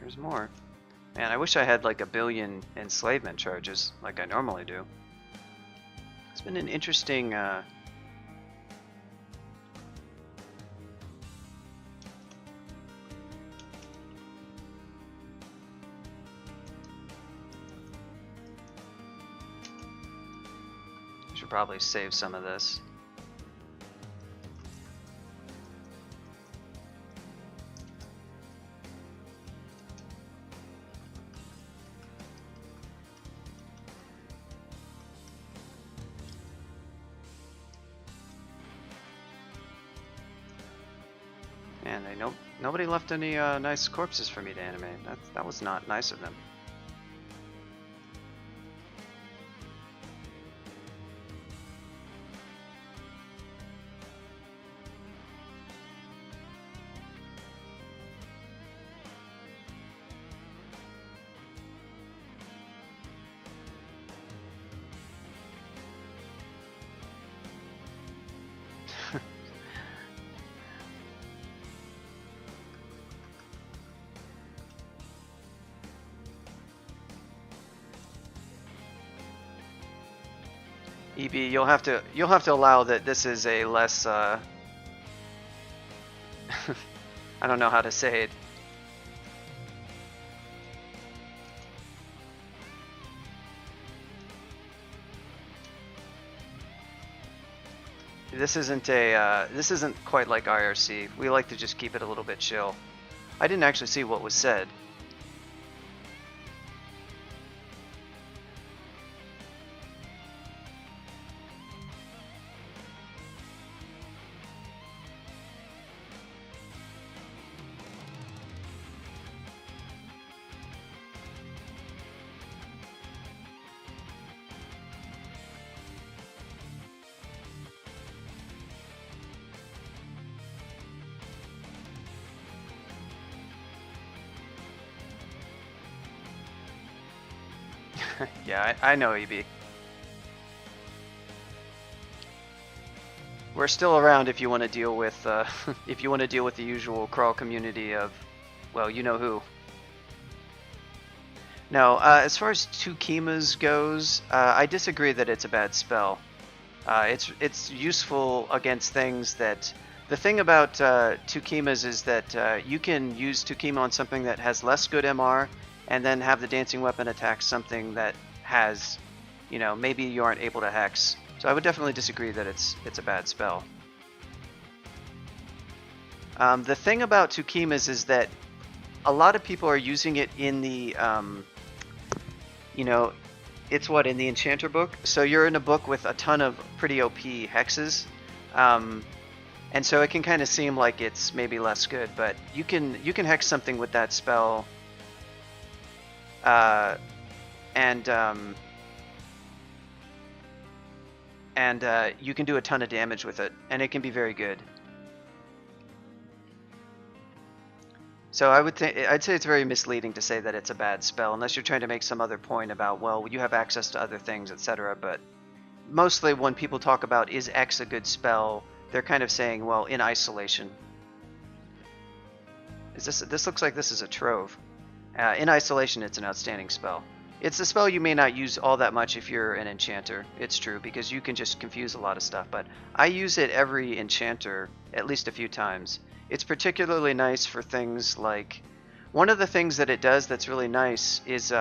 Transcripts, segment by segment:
There's more. Man, I wish I had like 1,000,000,000 enslavement charges like I normally do. It's been an interesting I should probably save some of this. Man, nobody left any nice corpses for me to animate. That was not nice of them. EB, you'll have to allow that this is a less I don't know how to say it. This isn't quite like IRC. We like to just keep it a little bit chill. I didn't actually see what was said. Yeah, I know, EB. We're still around if you want to deal with if you want to deal with the usual crawl community of, well, you know who. No, as far as Tukimas goes, I disagree that it's a bad spell. It's useful against things that. The thing about Tukimas is that you can use Tukima on something that has less good MR, and then have the dancing weapon attack something that has, you know, maybe you aren't able to hex. So I would definitely disagree that it's a bad spell. The thing about Tukimas is that a lot of people are using it in the, you know, it's what, in the Enchanter book? So you're in a book with a ton of pretty OP hexes. And so it can kind of seem like it's maybe less good, but you can hex something with that spell. And you can do a ton of damage with it, and it can be very good. So I'd say it's very misleading to say that it's a bad spell, unless you're trying to make some other point about, well, you have access to other things, etc. But mostly when people talk about, is X a good spell, they're kind of saying, well, in isolation. This looks like this is a trove. In isolation, it's an outstanding spell. It's a spell you may not use all that much if you're an enchanter. It's true, because you can just confuse a lot of stuff. But I use it every enchanter at least a few times. It's particularly nice for things like... One of the things that it does that's really nice is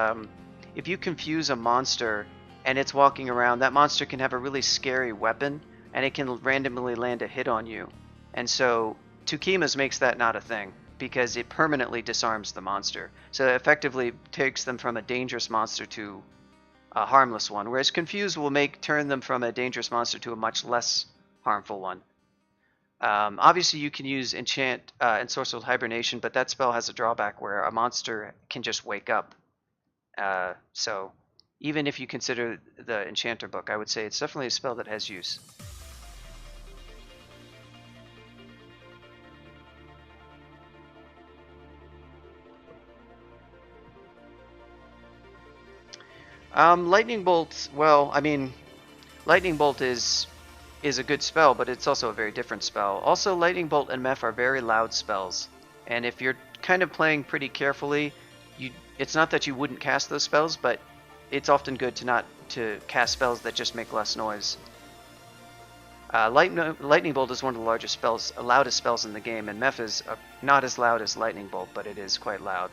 if you confuse a monster and it's walking around, that monster can have a really scary weapon, and it can randomly land a hit on you. And so Tukimas makes that not a thing, because it permanently disarms the monster. So it effectively takes them from a dangerous monster to a harmless one, whereas Confuse will turn them from a dangerous monster to a much less harmful one. Obviously you can use Enchant Ensorcelled Hibernation, but that spell has a drawback where a monster can just wake up. So even if you consider the Enchanter book, I would say it's definitely a spell that has use. Lightning Bolt, well, I mean, Lightning Bolt is a good spell, but it's also a very different spell. Also, Lightning Bolt and Meph are very loud spells, and if you're kind of playing pretty carefully, it's not that you wouldn't cast those spells, but it's often good to not to cast spells that just make less noise. Lightning Bolt is one of the largest spells, loudest spells in the game, and Meph is not as loud as Lightning Bolt, but it is quite loud.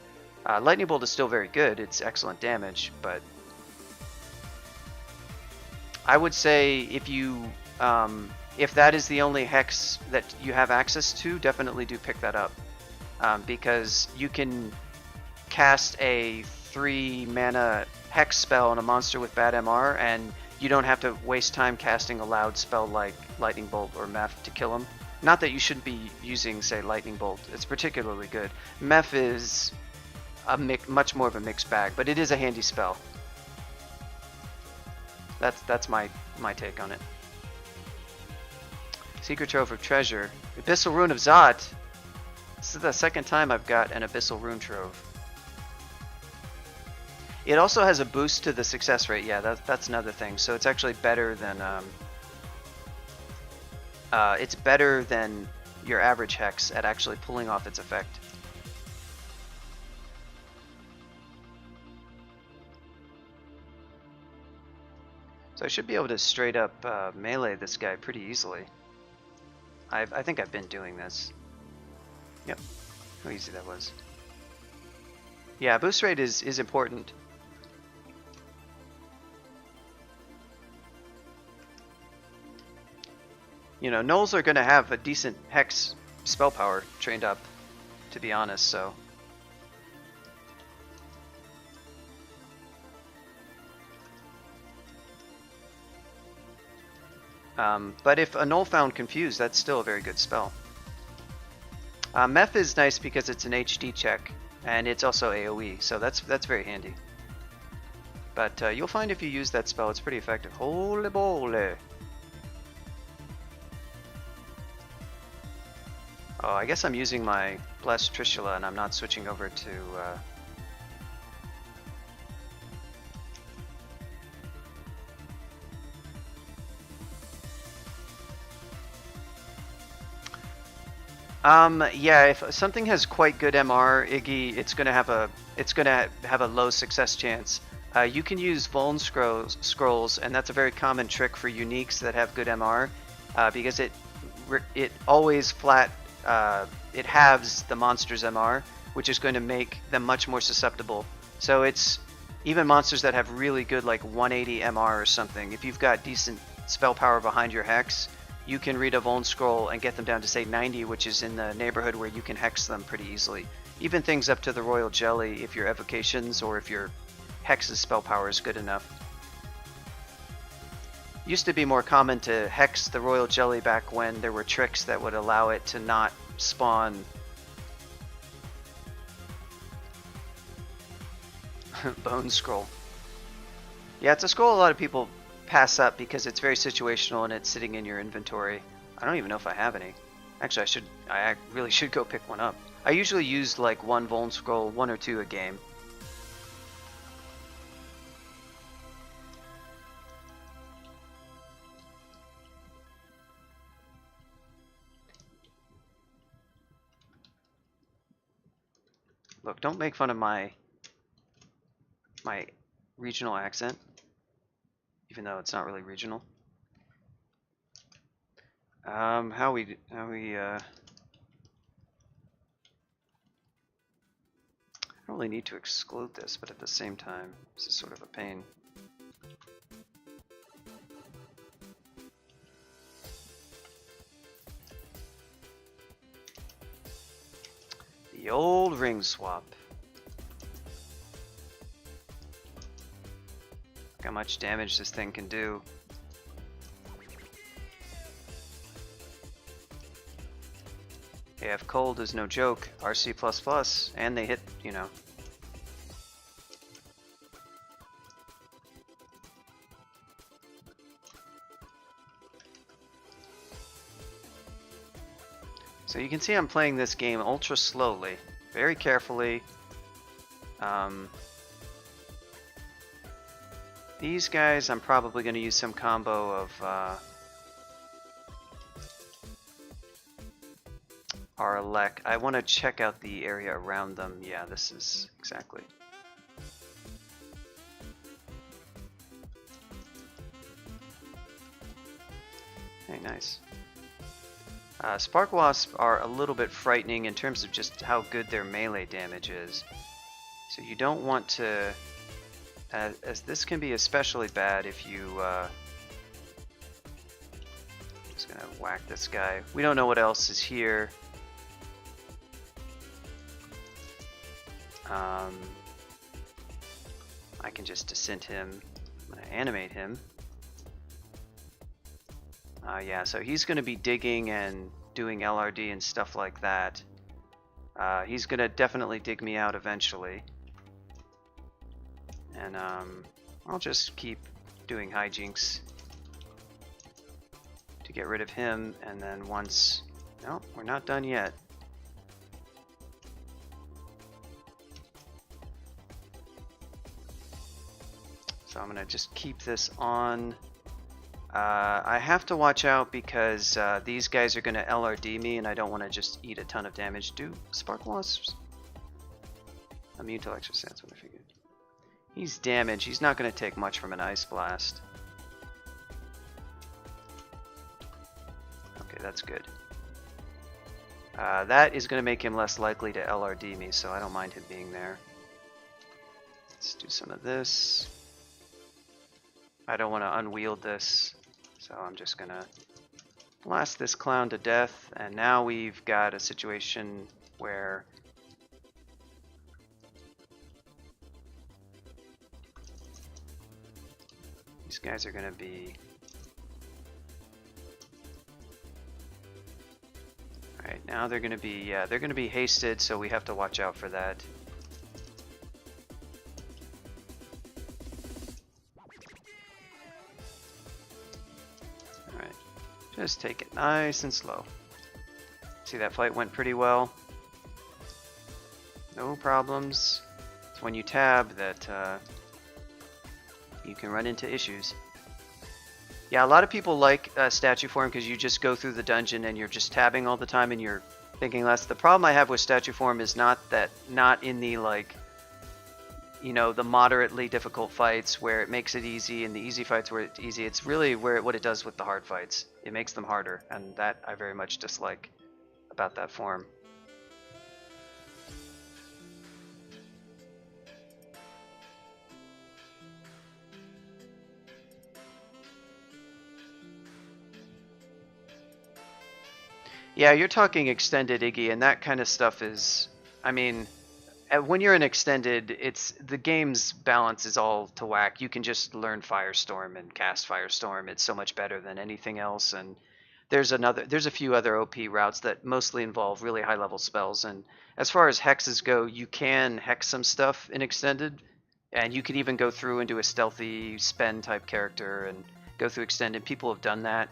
Lightning Bolt is still very good, it's excellent damage, but I would say if that is the only hex that you have access to, definitely do pick that up. Because you can cast a 3 mana hex spell on a monster with bad MR, and you don't have to waste time casting a loud spell like Lightning Bolt or Meph to kill him. Not that you shouldn't be using, say, Lightning Bolt. It's particularly good. Meph is much more of a mixed bag, but it is a handy spell. That's my take on it. Secret Trove of Treasure. Abyssal Rune of Zot. This is the second time I've got an Abyssal Rune Trove. It also has a boost to the success rate. Yeah, that's another thing. So it's actually better than your average hex at actually pulling off its effect. So I should be able to straight up melee this guy pretty easily. I think I've been doing this. Yep, how easy that was. Yeah, boost rate is important. You know, gnolls are going to have a decent hex spell power trained up, to be honest, so. But if a gnoll found confused, that's still a very good spell. Meph is nice because it's an HD check, and it's also AoE, so that's very handy. But you'll find if you use that spell, it's pretty effective. Holy moly! Oh, I guess I'm using my Blessed Trishula, and I'm not switching over to... Yeah, if something has quite good MR, Iggy, it's gonna have a low success chance. You can use Vuln scrolls, and that's a very common trick for uniques that have good MR, because it always it halves the monster's MR, which is going to make them much more susceptible. So it's even monsters that have really good, like 180 MR or something. If you've got decent spell power behind your hex, you can read a Vuln scroll and get them down to, say, 90, which is in the neighborhood where you can hex them pretty easily. Even things up to the Royal Jelly if your evocations or if your hex's spell power is good enough. Used to be more common to hex the Royal Jelly back when there were tricks that would allow it to not spawn Bone Scroll. Yeah, it's a scroll a lot of people pass up because it's very situational and it's sitting in your inventory. I don't even know if I have any. Actually, I really should go pick one up. I usually use like one Vuln Scroll, 1 or 2 a game. Look, don't make fun of my regional accent, even though it's not really regional. How we I don't really need to exclude this, but at the same time, this is sort of a pain. The old ring swap. Look how much damage this thing can do. AF Cold is no joke. RC++, and they hit, you know. So you can see I'm playing this game ultra slowly, very carefully. These guys, I'm probably going to use some combo of are elect. I want to check out the area around them. Yeah, this is exactly. Hey, nice. Spark Wasps are a little bit frightening in terms of just how good their melee damage is. So you don't want to, as this can be especially bad if you, just gonna whack this guy. We don't know what else is here. I can just descent him. I'm gonna animate him. Yeah, so he's going to be digging and doing LRD and stuff like that. He's going to definitely dig me out eventually. And I'll just keep doing hijinks to get rid of him. And then once... No, we're not done yet. So I'm going to just keep this on. I have to watch out because these guys are going to LRD me and I don't want to just eat a ton of damage. Do Spark Wasps? Immune to Electric Stance, what I figured. He's damaged. He's not going to take much from an Ice Blast. Okay, that's good. That is going to make him less likely to LRD me, so I don't mind him being there. Let's do some of this. I don't want to unwield this, so I'm just going to blast this clown to death, and now we've got a situation where these guys are going to be... Alright, now they're going to be, yeah, they're going to be hasted, so we have to watch out for that. Alright, just take it nice and slow. See, that fight went pretty well. No problems. It's when you tab that you can run into issues. Yeah, a lot of people like statue form because you just go through the dungeon and you're just tabbing all the time and you're thinking less. The problem I have with statue form is not in the, like, you know, the moderately difficult fights where it makes it easy and the easy fights where it's easy. It's really what it does with the hard fights. It makes them harder, and that I very much dislike about that form. Yeah, you're talking extended Iggy, and that kind of stuff is, I mean, when you're in extended, it's the game's balance is all to whack. You can just learn Firestorm and cast Firestorm. It's so much better than anything else. And there's a few other OP routes that mostly involve really high level spells. And as far as hexes go, you can hex some stuff in extended, and you could even go through and do a stealthy spend type character and go through extended. People have done that.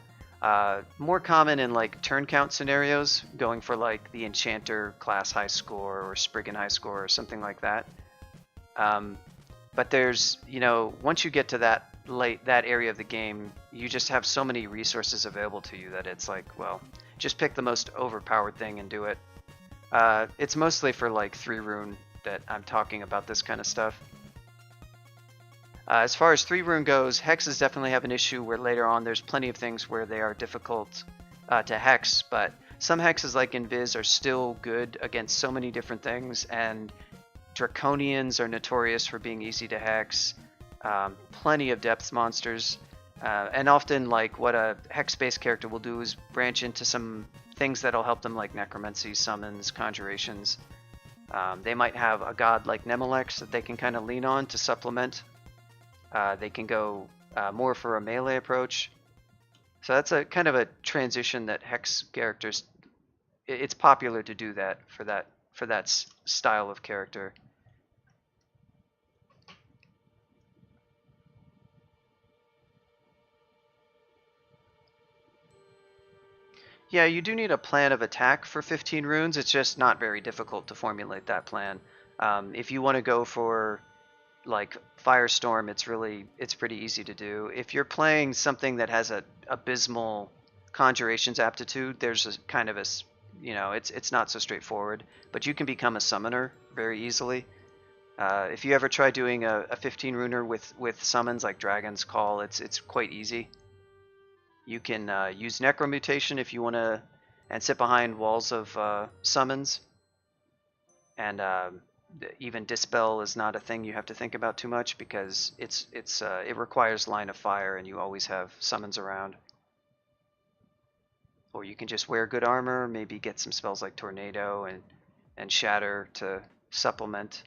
More common in like turn count scenarios, going for like the Enchanter class high score or Spriggan high score or something like that. But there's, you know, once you get to that area of the game, you just have so many resources available to you that it's like, well, just pick the most overpowered thing and do it. It's mostly for like 3 rune that I'm talking about this kind of stuff. As far as 3 rune goes, hexes definitely have an issue where later on there's plenty of things where they are difficult to hex, but some hexes like Invis are still good against so many different things, and Draconians are notorious for being easy to hex. Plenty of depth monsters, and often like what a hex-based character will do is branch into some things that'll help them, like necromancy, summons, conjurations. They might have a god like Nemelex that they can kind of lean on to supplement. They can go more for a melee approach. So that's a kind of a transition that hex characters, it's popular to do that for that style of character. Yeah, you do need a plan of attack for 15 runes. It's just not very difficult to formulate that plan. If you want to go for like Firestorm, it's pretty easy to do. If you're playing something that has a abysmal conjurations aptitude, there's a kind of a you know, it's not so straightforward. But you can become a summoner very easily. If you ever try doing a 15 runer with summons like Dragon's Call, it's quite easy. You can use Necromutation if you want to, and sit behind walls of summons. And even Dispel is not a thing you have to think about too much because it requires line of fire and you always have summons around. Or you can just wear good armor, maybe get some spells like Tornado and Shatter to supplement.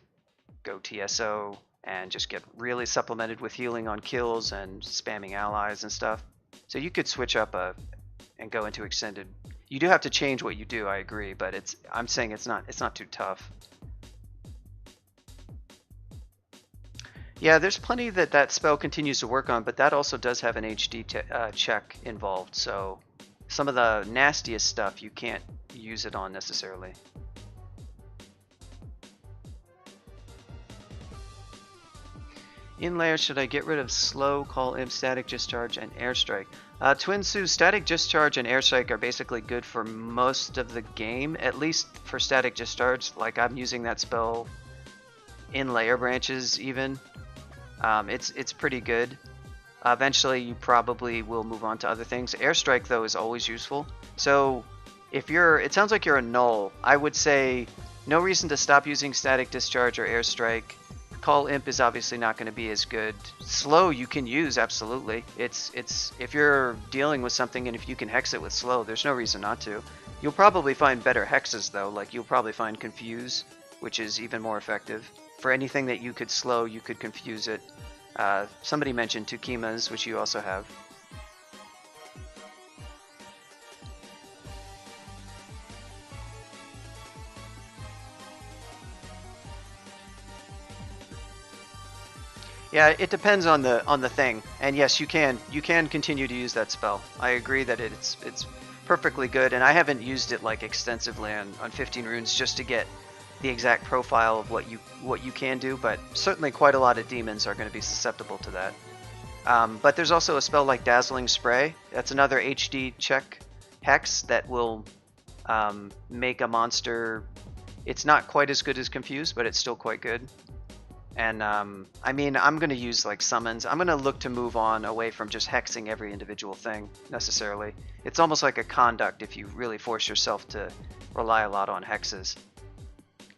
Go TSO and just get really supplemented with healing on kills and spamming allies and stuff. So you could switch up and go into extended. You do have to change what you do, I agree, but I'm saying it's not too tough. Yeah, there's plenty that spell continues to work on, but that also does have an HD check involved. So some of the nastiest stuff you can't use it on necessarily. In layer, should I get rid of slow, call imp, static discharge, and airstrike? Twin Sue, static discharge and airstrike are basically good for most of the game, at least for static discharge. Like I'm using that spell in layer branches even. It's pretty good. Eventually you probably will move on to other things. Airstrike though is always useful. So if it sounds like you're a null, I would say no reason to stop using static discharge or airstrike. Call imp is obviously not going to be as good. Slow you can use, absolutely. It's if you're dealing with something and if you can hex it with slow, there's no reason not to. You'll probably find better hexes though, like you'll probably find confuse, which is even more effective. For anything that you could slow, you could confuse it. Somebody mentioned Tukimas, which you also have. Yeah, it depends on the thing, and yes, you can continue to use that spell. I agree that it's perfectly good, and I haven't used it like extensively on 15 runes just to get the exact profile of what you can do, but certainly quite a lot of demons are going to be susceptible to that. But there's also a spell like Dazzling Spray. That's another HD check hex that will make a monster. It's not quite as good as Confuse, but it's still quite good. And I mean, I'm going to use like summons. I'm going to look to move on away from just hexing every individual thing necessarily. It's almost like a conduct if you really force yourself to rely a lot on hexes.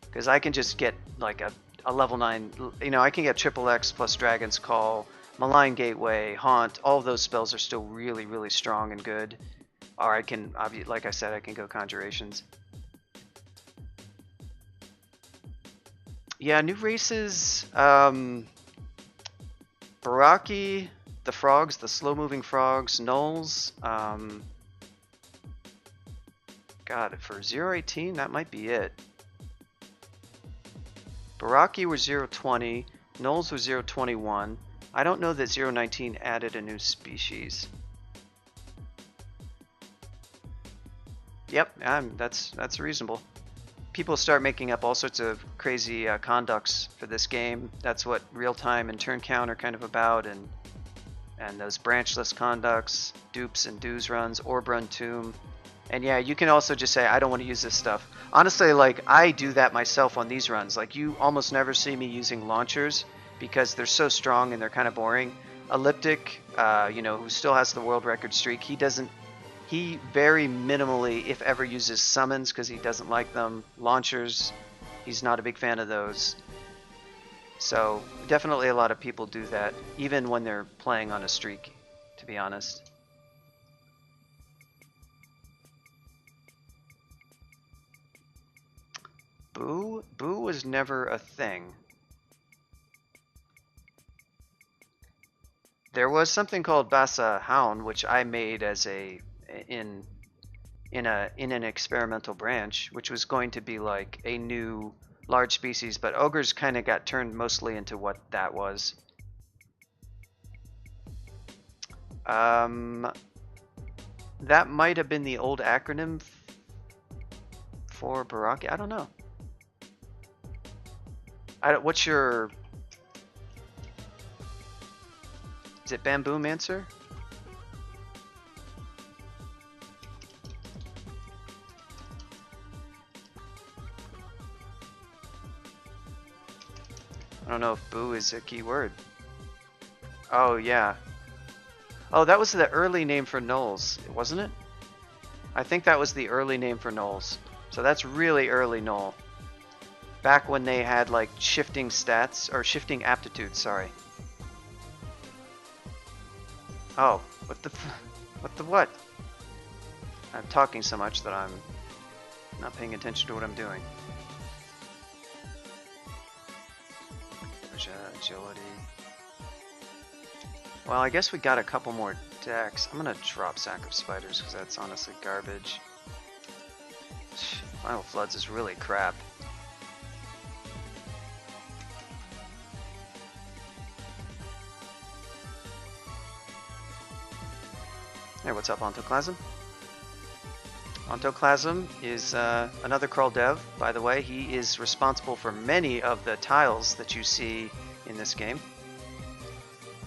Because I can just get like a level 9, you know, I can get Triple X plus Dragon's Call, Malign Gateway, Haunt. All of those spells are still really, really strong and good. Or I can, like I said, I can go Conjurations. Yeah, new races, Baraki, the frogs, the slow-moving frogs, Nulls, God, for 018, that might be it. Baraki were 020, Nulls were 021. I don't know that 019 added a new species. Yep, that's reasonable. People start making up all sorts of crazy conducts for this game. That's what real-time and turn count are kind of about, and those branchless conducts, dupes and dues runs, orb run tomb. And yeah, you can also just say, I don't want to use this stuff. Honestly, like, I do that myself on these runs. Like, you almost never see me using launchers because they're so strong and they're kind of boring. Elliptic, you know, who still has the world record streak, he very minimally, if ever, uses summons because he doesn't like them. Launchers, he's not a big fan of those. So definitely a lot of people do that, even when they're playing on a streak, to be honest. Boo? Boo was never a thing. There was something called Bassa Hound, which I made as in an experimental branch, which was going to be like a new large species, but ogres kind of got turned mostly into what that was. That might have been the old acronym for Baraki. I don't know. What's your... Is it Bamboo Mancer? don't know if boo is a key word. Oh, yeah. Oh, that was the early name for Knowles, wasn't it? I think that was the early name for Knowles. So that's really early Knoll. Back when they had like shifting stats, or shifting aptitudes, sorry. Oh, what? I'm talking so much that I'm not paying attention to what I'm doing. Agility. Well, I guess we got a couple more decks. I'm gonna drop Sack of Spiders because that's honestly garbage. Final Floods is really crap. Hey, what's up, Ontoclasm? Ontoclasm is another Krull dev, by the way. He is responsible for many of the tiles that you see in this game.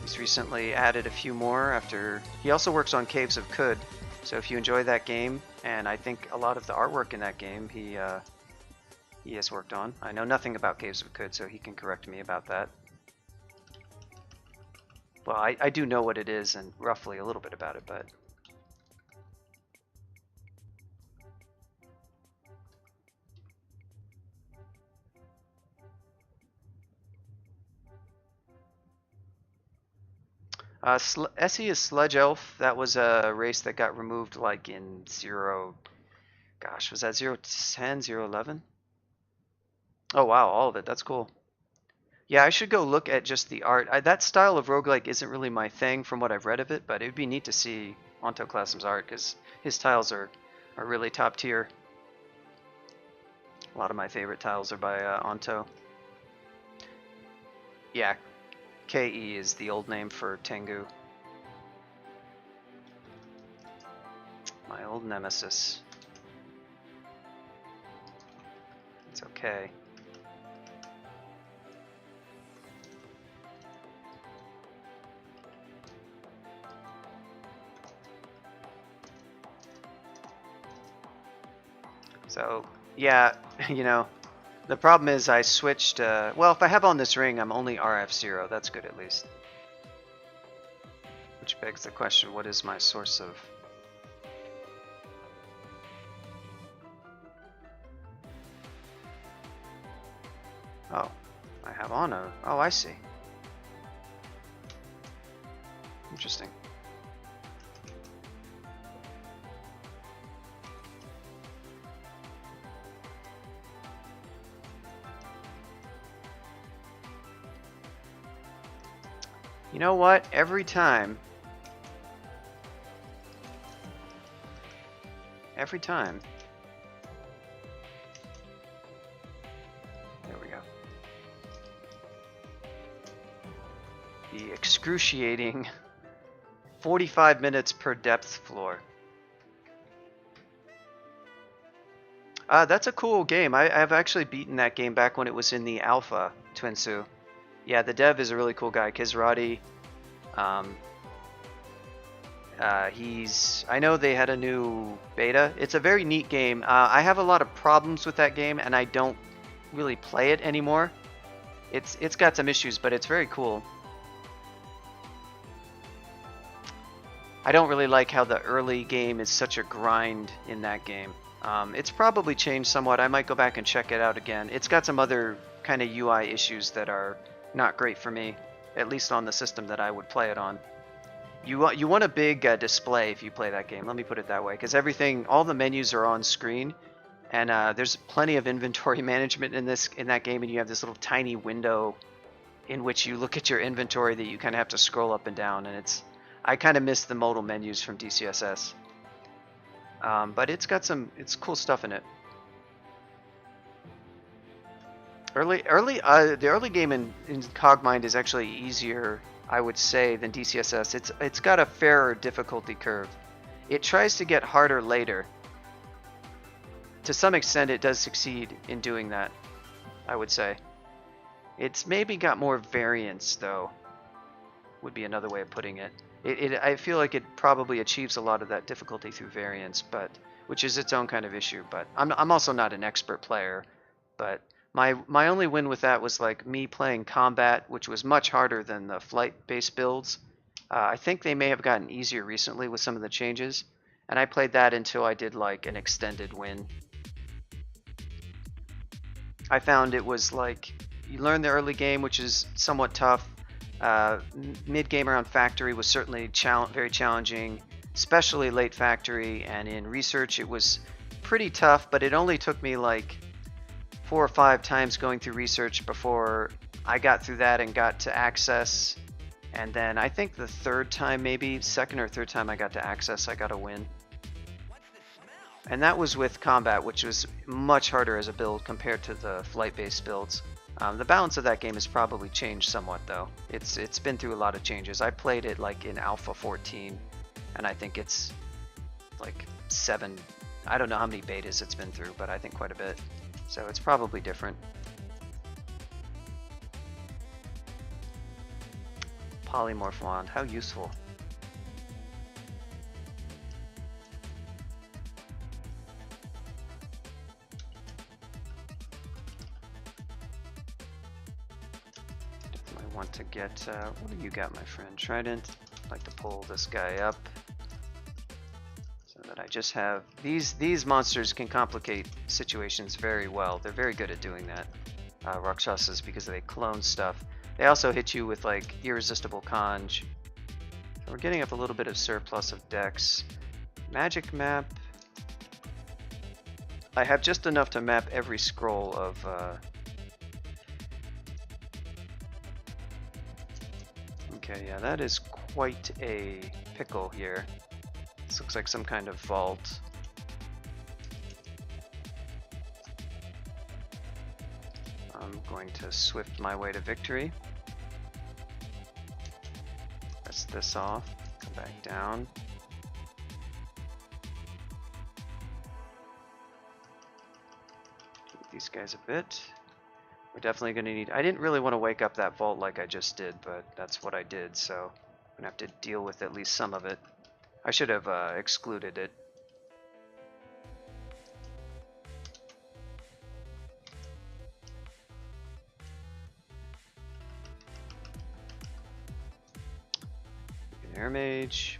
He's recently added a few more after... He also works on Caves of Khud, so if you enjoy that game, and I think a lot of the artwork in that game he has worked on. I know nothing about Caves of Khud, so he can correct me about that. Well, I do know what it is and roughly a little bit about it, but... Essie is Sludge Elf. That was a race that got removed like in 0... Gosh, was that 010, 011? Oh wow, all of it. That's cool. Yeah, I should go look at just the art. That style of roguelike isn't really my thing from what I've read of it, but it would be neat to see Ontoclasm's art because his tiles are really top tier. A lot of my favorite tiles are by Onto. Yeah, KE is the old name for Tengu. My old nemesis. It's okay. So, yeah, you know, the problem is I switched, well, if I have on this ring, I'm only RF0. That's good at least. Which begs the question, what is my source of... Oh, I have on a... Oh, I see. Interesting. You know what? Every time... There we go. The excruciating 45 minutes per depth floor. That's a cool game. I've actually beaten that game back when it was in the alpha, Twinsu. Yeah, the dev is a really cool guy, Kizrati. I know they had a new beta. It's a very neat game. I have a lot of problems with that game, and I don't really play it anymore. It's got some issues, but it's very cool. I don't really like how the early game is such a grind in that game. It's probably changed somewhat. I might go back and check it out again. It's got some other kind of UI issues that are not great for me, at least on the system that I would play it on. You want a big display if you play that game. Let me put it that way, because all the menus are on screen, and there's plenty of inventory management in that game, and you have this little tiny window in which you look at your inventory that you kind of have to scroll up and down, and I kind of miss the modal menus from DCSS. But it's cool stuff in it. The early game in Cogmind is actually easier, I would say, than DCSS. It's got a fairer difficulty curve. It tries to get harder later. To some extent, it does succeed in doing that, I would say. It's maybe got more variance, though, would be another way of putting it. I feel like it probably achieves a lot of that difficulty through variance, which is its own kind of issue. But I'm also not an expert player, but My only win with that was like me playing combat, which was much harder than the flight-based builds. I think they may have gotten easier recently with some of the changes, and I played that until I did like an extended win. I found it was like you learn the early game, which is somewhat tough. Mid game around factory was certainly very challenging, especially late factory, and in research it was pretty tough, but it only took me like 4 or 5 times going through research before I got through that and got to access. And then I think the third time, maybe second or third time I got to access, I got a win. And that was with combat, which was much harder as a build compared to the flight-based builds. The balance of that game has probably changed somewhat, though. It's been through a lot of changes. I played it like in Alpha 14, and I think it's like 7. I don't know how many betas it's been through, but I think quite a bit. So it's probably different. Polymorph wand, how useful. Want to get what do you got, my friend? Trident. I'd like to pull this guy up so that I just have these monsters can complicate situations very well. They're very good at doing that. Rakshasas, because they clone stuff. They also hit you with like irresistible conj. So we're getting up a little bit of surplus of dex. Magic map. I have just enough to map every scroll of okay, yeah, that is quite a pickle here. This looks like some kind of vault. I'm going to swift my way to victory. Press this off, come back down. Keep these guys a bit. We're definitely going to need... I didn't really want to wake up that vault like I just did, but that's what I did, so I'm going to have to deal with at least some of it. I should have excluded it. Air Mage.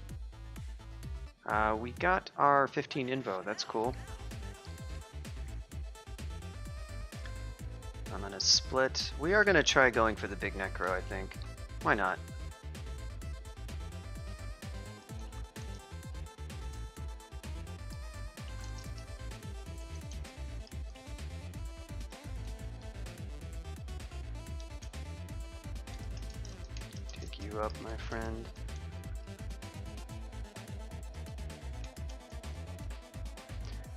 We got our 15 invo, that's cool. I'm gonna split. We are gonna try going for the big necro, I think. Why not? Take you up, my friend.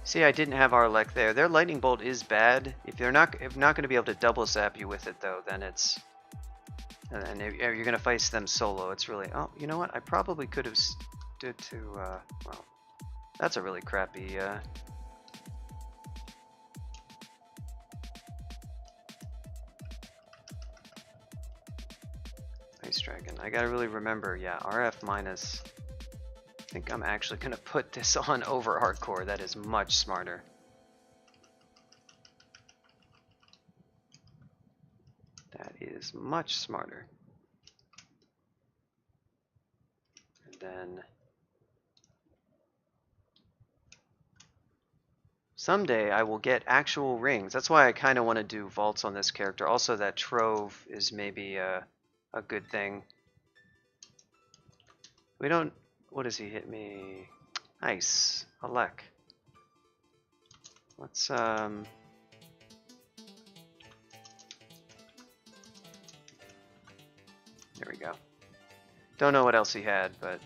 See, I didn't have our Lek there. Their lightning bolt is bad. If they're not going to be able to double zap you with it, though, then it's... And if you're going to face them solo, it's really... Oh, you know what? I probably could have stood to... well, that's a really crappy... Ice Dragon. I gotta really remember, yeah, RF minus... I think I'm actually going to put this on over hardcore. That is much smarter. That is much smarter. And then someday I will get actual rings. That's why I kind of want to do vaults on this character. Also, that trove is maybe a good thing. We don't... What does he hit me? Nice. A Lek. Let's there we go. Don't know what else he had, but